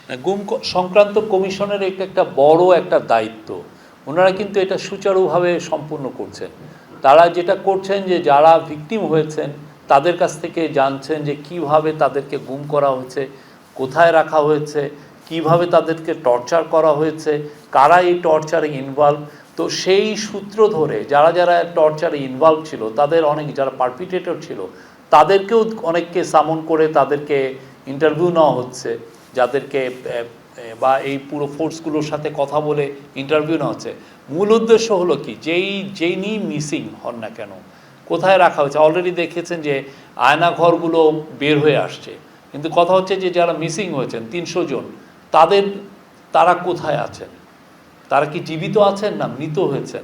গুম সংক্রান্ত কমিশনের একটা বড় একটা দায়িত্ব। ওনারা কিন্তু এটা সুচারুভাবে সম্পূর্ণ করছেন। তারা যেটা করছেন যে যারা ভিকটিম হয়েছেন তাদের কাছ থেকে জানছেন যে কিভাবে তাদেরকে গুম করা হয়েছে, কোথায় রাখা হয়েছে, কিভাবে তাদেরকে টর্চার করা হয়েছে, কারা এই টর্চারে ইনভলভ। তো সেই সূত্র ধরে যারা যারা টর্চারে ইনভলভ ছিল, তাদের অনেক যারা পারপিটেটর ছিল তাদেরকেও অনেককে সামন করে তাদেরকে ইন্টারভিউ নেওয়া হচ্ছে, যাদেরকে বা এই পুরো ফোর্সগুলোর সাথে কথা বলে ইন্টারভিউ নেওয়া হচ্ছে। মূল উদ্দেশ্য হলো কি, যেই মিসিং হন না কেন, কোথায় রাখা হয়েছে। অলরেডি দেখেছেন যে আয়নাঘরগুলো বের হয়ে আসছে, কিন্তু কথা হচ্ছে যে যারা মিসিং হয়েছেন 300 জন, তারা কোথায় আছেন, তারা কি জীবিত আছেন না মৃত হয়েছেন।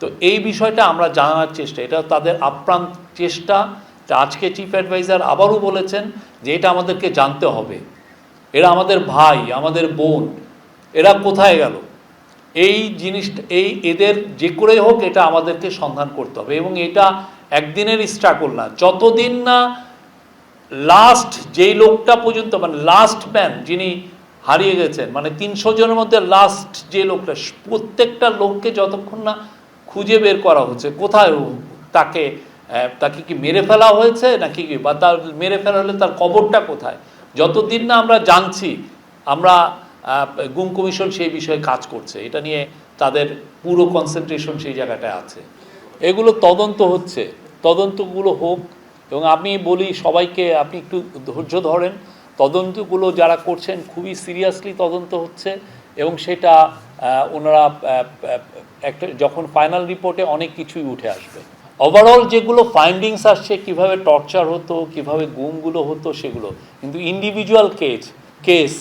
তো এই বিষয়টা আমরা জানার চেষ্টা, এটা তাদের আপ্রাণ চেষ্টা। আজকে চিফ অ্যাডভাইজার আবারও বলেছেন যে এটা আমাদেরকে জানতে হবে, এরা আমাদের ভাই, আমাদের বোন, এরা কোথায় গেল। এই জিনিসটা এদের যে করেই হোক এটা আমাদেরকে সন্ধান করতে হবে। এবং এটা একদিনের স্ট্রাগল না, যতদিন না লাস্ট যেই লোকটা পর্যন্ত, মানে লাস্ট ম্যান যিনি হারিয়ে গেছেন, মানে 300 জনের মধ্যে লাস্ট যে লোকটা, প্রত্যেকটা লোককে যতক্ষণ না খুঁজে বের করা হচ্ছে কোথায় তাকে কি মেরে ফেলা হয়েছে নাকি, বা তার মেরে ফেলা হলে তার কবরটা কোথায়, যতদিন না আমরা জানছি, আমরা গুম কমিশন সেই বিষয়ে কাজ করছে। এটা নিয়ে তাদের পুরো কনসেন্ট্রেশন সেই জায়গাটায় আছে। এগুলো তদন্ত হচ্ছে, তদন্তগুলো হোক। এবং আমি বলি সবাইকে, আপনি একটু ধৈর্য ধরেন, তদন্তগুলো যারা করছেন খুবই সিরিয়াসলি তদন্ত হচ্ছে। এবং সেটা ওনারা একটা যখন ফাইনাল রিপোর্টে অনেক কিছুই উঠে আসবে। ওভারঅল যেগুলো ফাইন্ডিংস আসছে, কিভাবে টর্চার হতো, কিভাবে গুমগুলো হতো, সেগুলো কিন্তু ইন্ডিভিজুয়াল কেস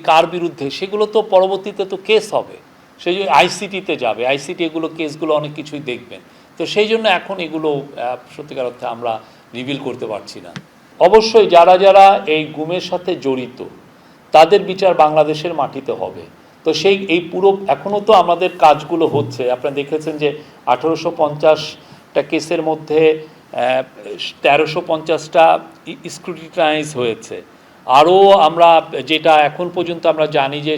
কার বিরুদ্ধে, সেগুলো তো পরবর্তীতে তো কেস হবে, সেই জন্য আইসিটিতে যাবে, আইসিটি এগুলো কেসগুলো অনেক কিছুই দেখবেন। তো সেই জন্য এখন এগুলো সত্যিকার অর্থে আমরা রিভিল করতে পারছি না। অবশ্যই যারা যারা এই গুমের সাথে জড়িত তাদের বিচার বাংলাদেশের মাটিতে হবে। তো এই পুরো এখনও তো আমাদের কাজগুলো হচ্ছে। আপনারা দেখেছেন যে 1850টা কেসের মধ্যে 1350টা স্ক্রুটিনাইজ হয়েছে। আরও আমরা যেটা এখন পর্যন্ত আমরা জানি যে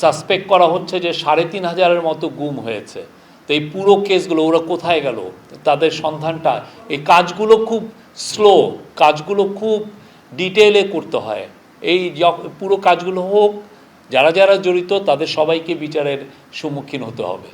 সাসপেক্ট করা হচ্ছে যে 3500-এর মতো গুম হয়েছে। তো এই পুরো কেসগুলো ওরা কোথায় গেল, তাদের সন্ধানটা, এই কাজগুলো খুব স্লো, কাজগুলো খুব ডিটেলে করতে হয়। এই পুরো কাজগুলো হোক, যারা যারা জড়িত তাদের সবাইকে বিচারের সম্মুখীন হতে হবে।